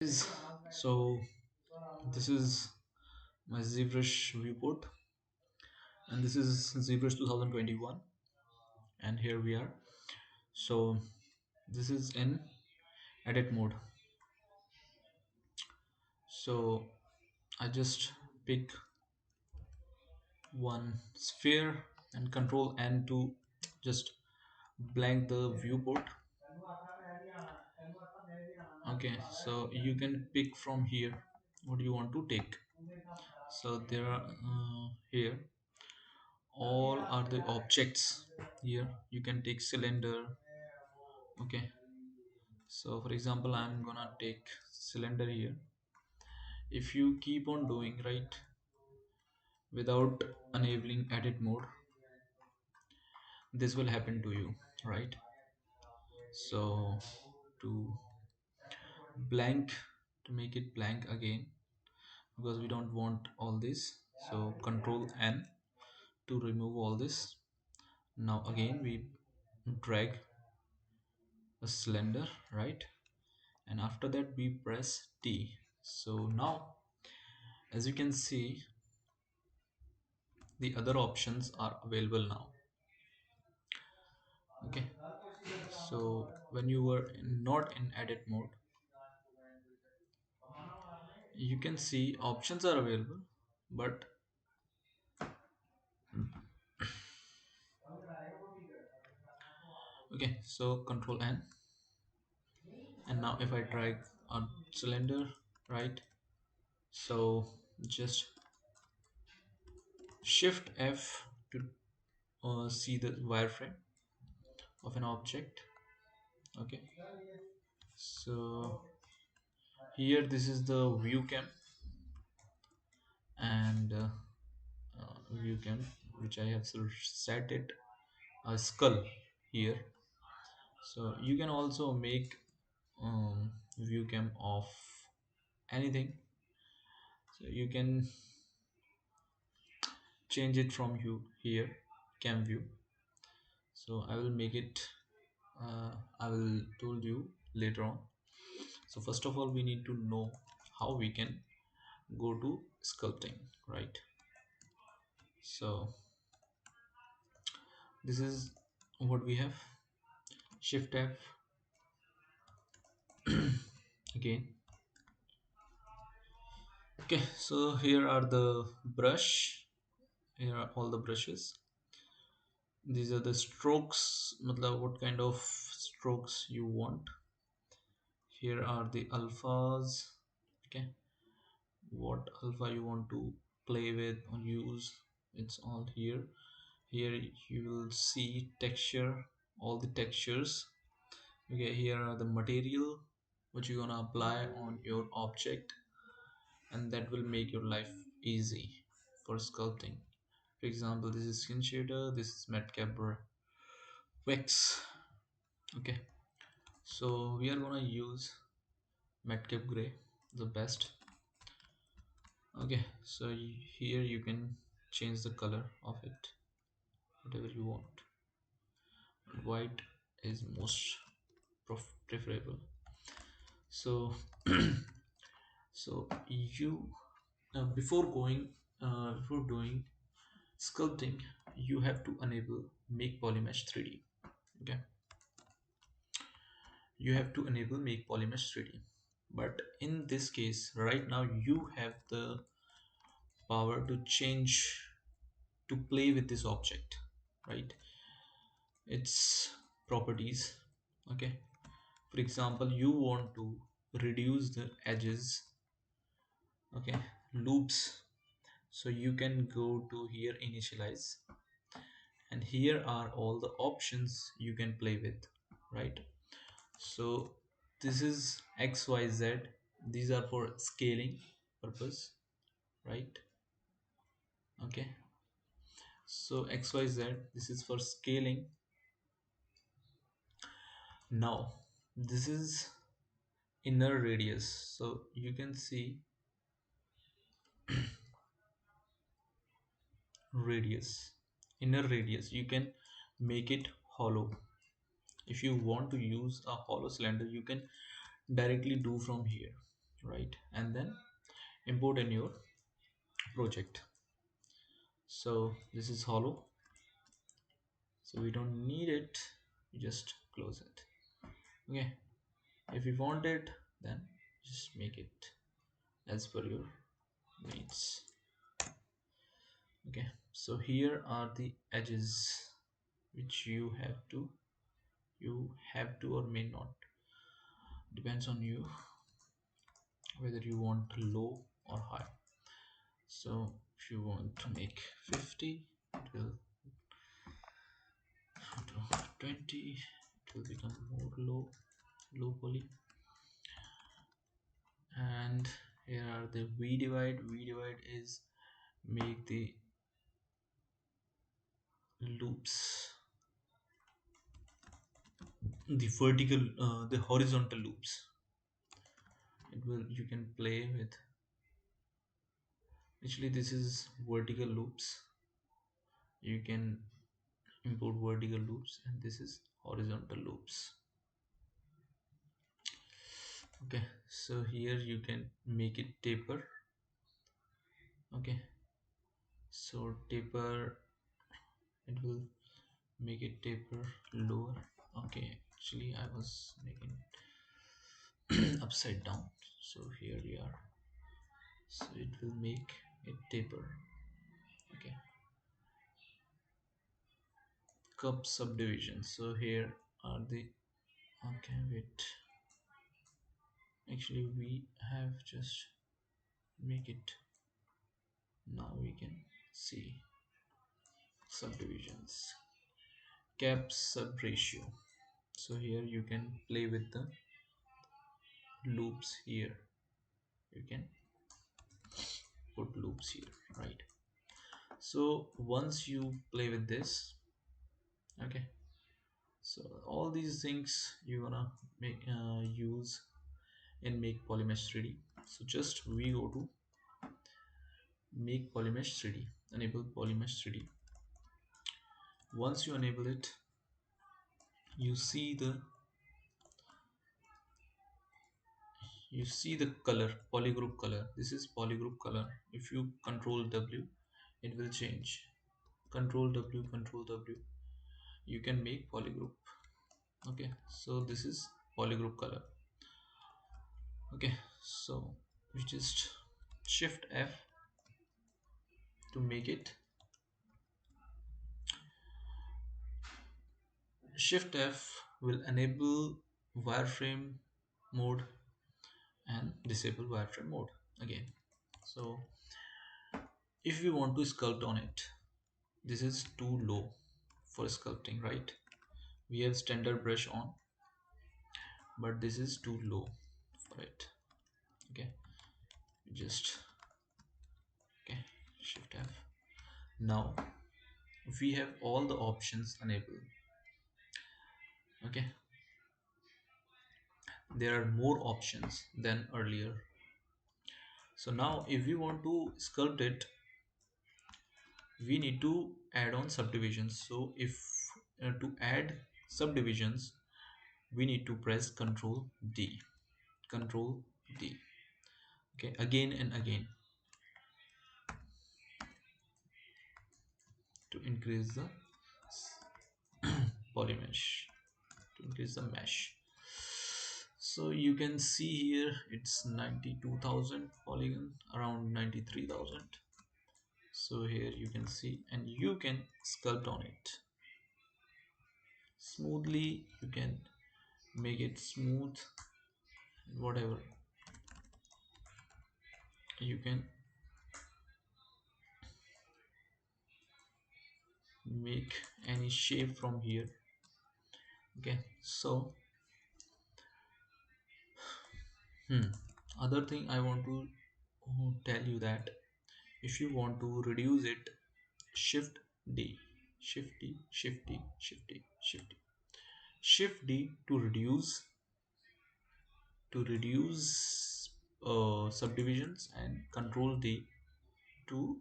Is- So this is my Zbrush viewport, and this is Zbrush 2021, and here we are. So this is in edit mode. So I just pick one sphere and Control N to just blank the viewport. Okay, so you can pick from here what you want to take. So there are here all are the objects. Here you can take cylinder. Okay, so for example I'm gonna take cylinder here. If you keep on doing right without enabling edit mode, this will happen to you, right? So to blank, to make it blank again, because we don't want all this, so control N to remove all this. Now again we drag a cylinder, right? And after that we press T. So now as you can see, the other options are available now. Okay, so when you were not in edit mode, you can see options are available, but okay, so control N, and now if I drag a cylinder, right? So just shift F to see the wireframe of an object. Okay, so here this is the view cam, and view cam which I have set it a skull here. So you can also make view cam of anything, so you can change it from you here, cam view. So I will make it, I will told you later on. So first of all we need to know how we can go to sculpting, right? So this is what we have. Shift F again. Okay, so here are the brush. Here are all the brushes. These are the strokes, matlab what kind of strokes you want. Here are the alphas. Okay, what alpha you want to play with or use, it's all here. Here you will see texture, all the textures. Okay, here are the material which you're gonna apply on your object, and that will make your life easy for sculpting. For example, this is skin shader, this is madcap wax. Okay, so we are gonna use madcap gray, the best. Okay, so here you can change the color of it whatever you want. White is most preferable. So so you before going before doing sculpting, you have to enable make polymesh 3D. Okay, you have to enable make polymesh 3D, but in this case right now you have the power to change, to play with this object, right? Its properties. Okay, for example you want to reduce the edges, okay, loops. So you can go to here initialize, and here are all the options you can play with, right? So this is XYZ, these are for scaling purpose, right? Okay, so XYZ, this is for scaling. Now this is inner radius, so you can see radius, inner radius, you can make it hollow. If you want to use a hollow cylinder, you can directly do from here. right? And then import in your project. So this is hollow, so we don't need it, we just close it. Okay, if you want it, then just make it as per your needs. Okay, so here are the edges which you have to or may not, depends on you whether you want low or high. So if you want to make 50, it will go to 20, it will become more low poly. And here are the v divide is make the loops, the vertical, the horizontal loops. It will, you can play with, actually this is vertical loops, you can import vertical loops, and this is horizontal loops. Okay, so here you can make it taper. Okay, so taper, it will make it taper lower. Okay, actually I was making upside down, so here we are, so it will make it taper. Okay, cup subdivision, so here are the, okay wait, actually we have just make it, now we can see subdivisions, cap sub ratio. So here you can play with the loops, here you can put loops here, right? So once you play with this, okay, so all these things you gonna make use in make polymesh 3D. So just we go to make polymesh 3D, enable polymesh 3D. Once you enable it, you see the, you see the color, polygroup color, this is polygroup color. If you control W, it will change. Control W, control W, you can make polygroup. Okay, so this is polygroup color. Okay, so we just shift F to make it, shift F will enable wireframe mode and disable wireframe mode again. So if we want to sculpt on it, this is too low for sculpting, right? We have standard brush on, but this is too low for it. Okay, just, okay, shift F. Now we have all the options enabled. Okay, there are more options than earlier. So now if we want to sculpt it, we need to add on subdivisions. So if to add subdivisions, we need to press Control D, Control D. Okay, again and again, to increase the polymesh, to increase the mesh. So you can see here it's 92,000 polygon, around 93,000. So here you can see, and you can sculpt on it smoothly. You can make it smooth, whatever you can make any shape from here. Okay, so other thing I want to tell you that if you want to reduce it, shift D, shift D, shift D, shift D, shift D, shift D to reduce subdivisions, and control D to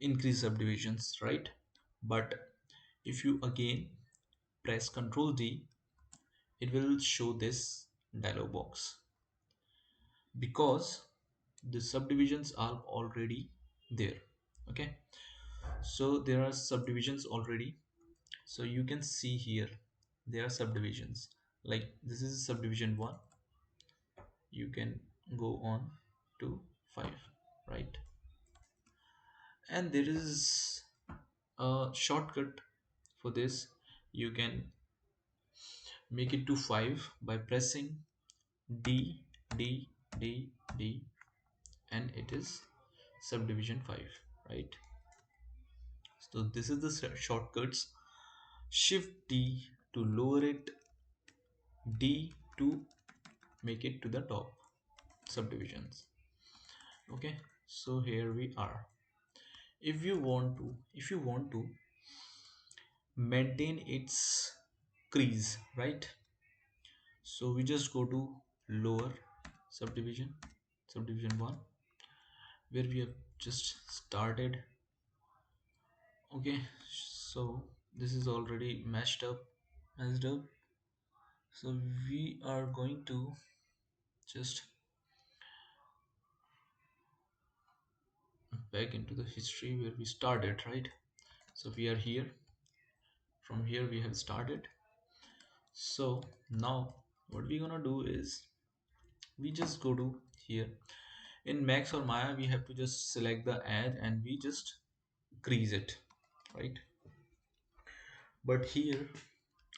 increase subdivisions, right? But if you again press control D, it will show this dialog box. because the subdivisions are already there. Okay, so there are subdivisions already. So you can see here there are subdivisions, like this is subdivision 1. You can go on to 5, right? And there is a shortcut for this. You can make it to 5 by pressing D, D, D, D, and it is subdivision 5, right? So this is the shortcuts. Shift D to lower it, D to make it to the top subdivisions. Okay, so here we are. If you want to maintain its crease, right? So we just go to lower subdivision, subdivision 1, where we have just started. Okay, so this is already meshed up. So we are going to just back into the history where we started, right? So we are here. From here we have started. So now what we're gonna do is we just go to here. In Max or Maya, we have to just select the edge and we just crease it, right? But here,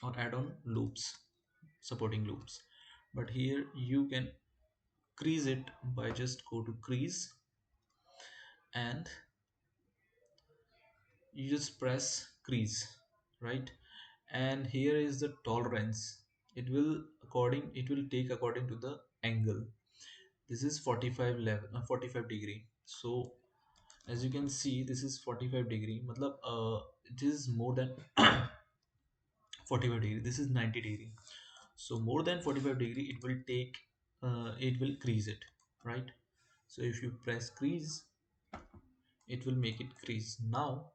or add on loops, supporting loops. But here you can crease it by just go to crease and you just press crease, right? And here is the tolerance. It will take according to the angle. This is 45 level, 45 degree. So as you can see, this is 45 degree, matlab, it is more than 45 degree. This is 90 degree. So more than 45 degree, it will crease it, right? So if you press crease, it will make it crease. Now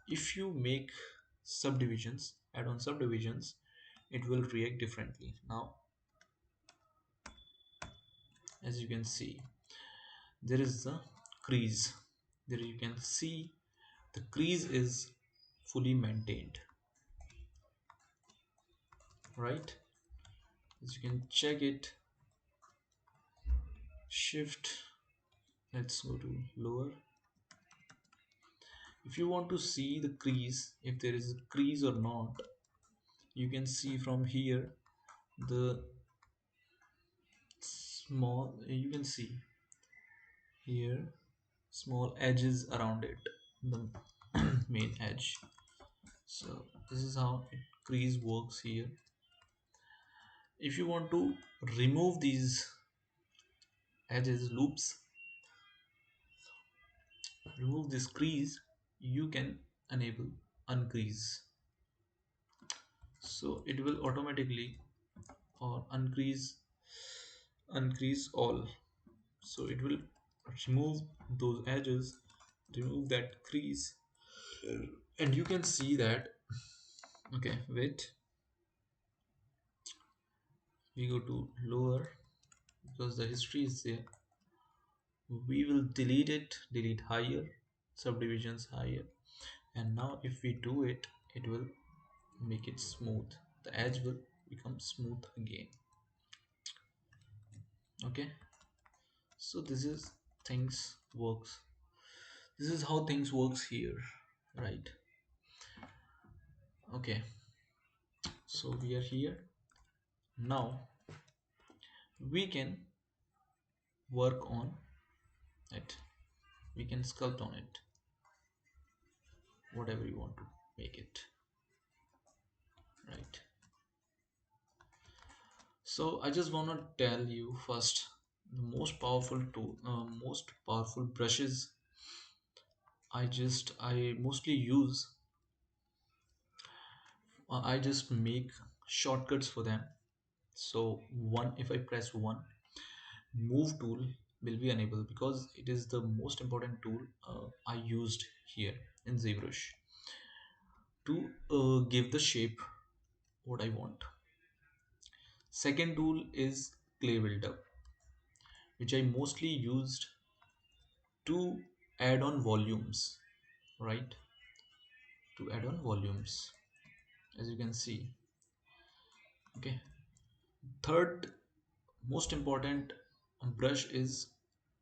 if you make subdivisions, add on subdivisions, it will react differently. Now as you can see, there is the crease. There you can see the crease is fully maintained, right? As you can check it, shift, let's go to lower. If you want to see the crease, if there is a crease or not, you can see from here the small, you can see here small edges around it, the main edge. So this is how crease works here. If you want to remove these edges, loops, remove this crease, you can enable uncrease. So it will automatically or uncrease all. So it will remove those edges, remove that crease, and you can see that. Okay, wait, we go to lower because the history is there. We will delete it, delete higher, subdivisions higher, and now if we do it, it will make it smooth. The edge will become smooth again. Okay, so this is how things works here, right? Okay, so we are here. Now we can work on it, we can sculpt on it, whatever you want to make it, right? So I just want to tell you first the most powerful brushes I mostly use. I just make shortcuts for them. So one, if I press one, move tool will be enabled because it is the most important tool I used here in Zbrush to give the shape what I want. Second tool is clay buildup. which I mostly used to add on volumes, right? To add on volumes, as you can see. Okay, third most important brush is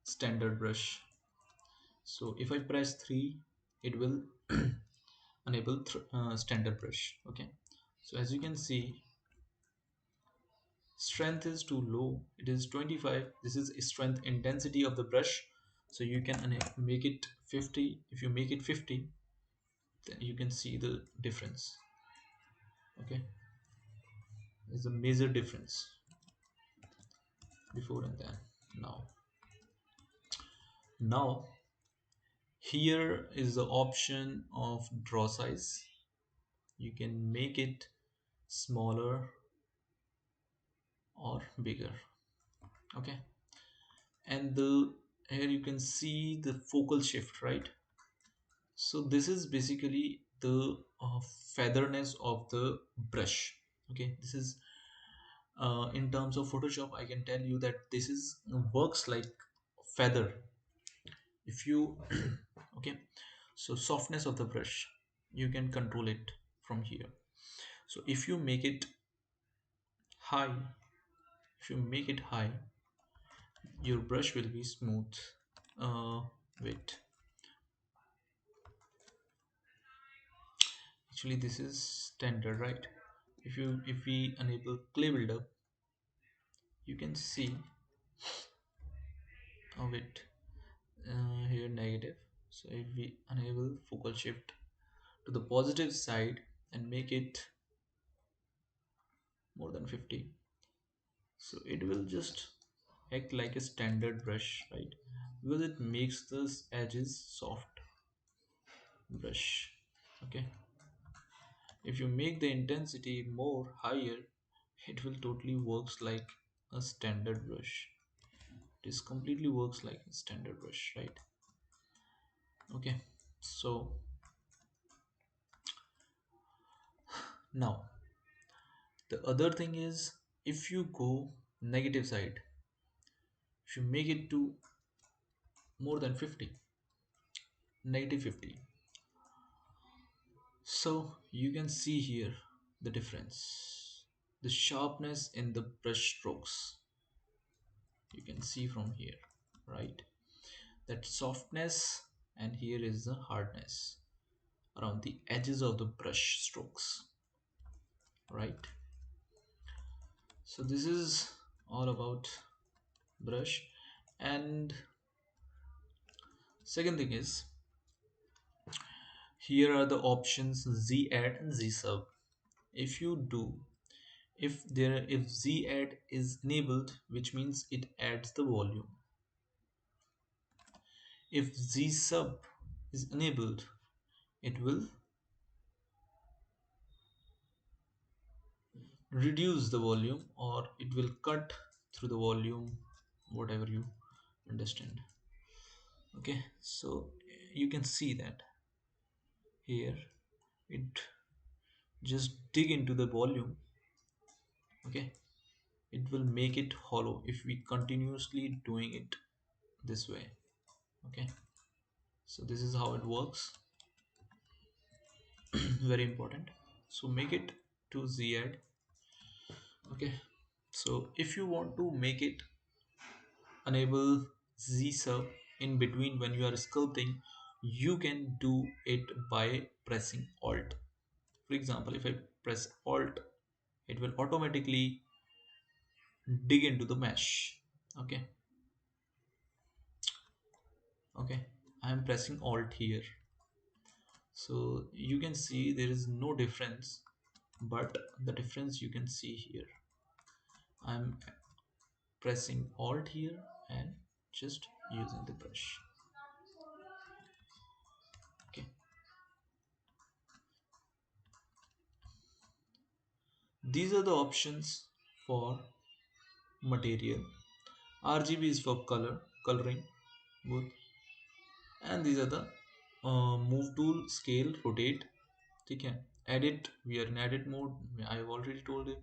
standard brush. So if I press 3, it will enable standard brush. Okay, so as you can see, strength is too low, it is 25. This is strength intensity of the brush, so you can make it 50. If you make it 50, then you can see the difference. Okay, there's a major difference before and then. Now here is the option of draw size. You can make it smaller or bigger. Okay, and the here you can see the focal shift, right? So this is basically the featherness of the brush. Okay, this is in terms of Photoshop, I can tell you that this is works like feather. If you okay, so softness of the brush, you can control it from here. So if you make it high, if you make it high, your brush will be smooth. Wait, actually this is standard, right? If we enable clay builder, you can see, oh wait, here negative. So if we enable focal shift to the positive side and make it more than 50, so it will just act like a standard brush, right? Because it makes the edges soft brush. Okay, if you make the intensity more higher, it will totally works like a standard brush. This completely works like a standard brush, right? Okay, so now the other thing is, if you go negative side, if you make it to more than 50, negative 50, so you can see here the difference, the sharpness in the brush strokes. You can see from here, right? That softness, and here is the hardness around the edges of the brush strokes, right? So this is all about brush. And second thing is, here are the options Z add and Z sub. If you do, if Z add is enabled, which means it adds the volume. If Z sub is enabled, it will reduce the volume, or it will cut through the volume, whatever you understand. Okay, so you can see that here it just dig into the volume. Okay, it will make it hollow if we continuously doing it this way. Okay, so this is how it works. Very important. So make it to Z add. Okay, so if you want to make it enable Z sub in between when you are sculpting, you can do it by pressing Alt. For example, if I press Alt, it will automatically dig into the mesh. Okay, okay, I am pressing Alt here, so you can see there is no difference, but the difference you can see here. I'm pressing Alt here and just using the brush. Okay, these are the options for material. RGB is for coloring both, and these are the move tool, scale, rotate. Okay, edit, we are in edit mode. I have already told you,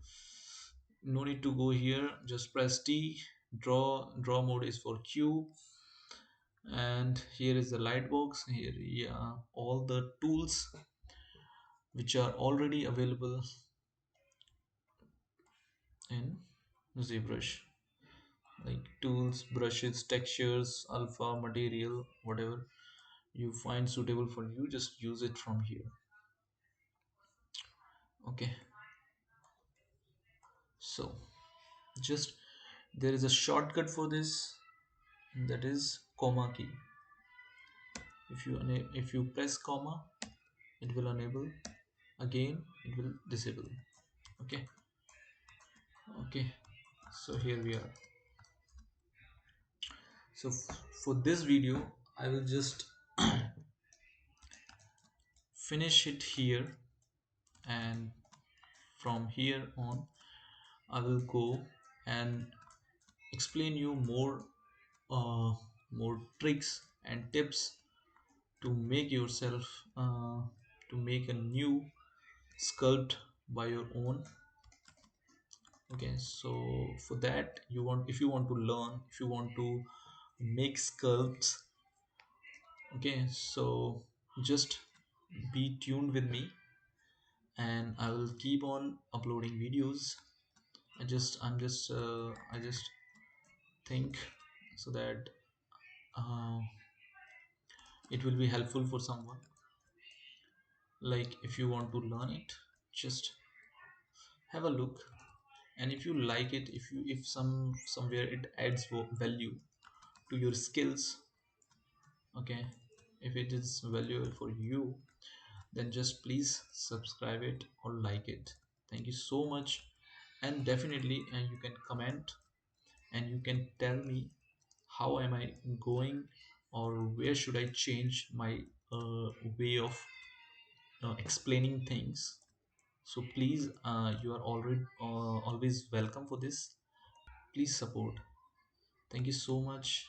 no need to go here, just press T, Draw mode is for cube, and here is the light box. Here, yeah, all the tools which are already available in ZBrush, like tools, brushes, textures, alpha, material, whatever you find suitable for you, just use it from here. Okay, so just there is a shortcut for this, that is comma key. If you press comma, it will enable, again it will disable. Okay, okay, so here we are. So for this video I will just finish it here, and from here on I will go and explain you uh, more tricks and tips to make yourself to make a new sculpt by your own. Okay, so for that, you want if you want to learn, if you want to make sculpts, okay, so just be tuned with me, and I will keep on uploading videos. I just think so that uh, it will be helpful for someone. Like if you want to learn it, just have a look, and if you like it, if somewhere it adds value to your skills, okay, if it is valuable for you, then just please subscribe it or like it. Thank you so much. And definitely you can comment, and you can tell me how am I going, or where should I change my way of explaining things. So please, you are already always welcome for this. Please support. Thank you so much.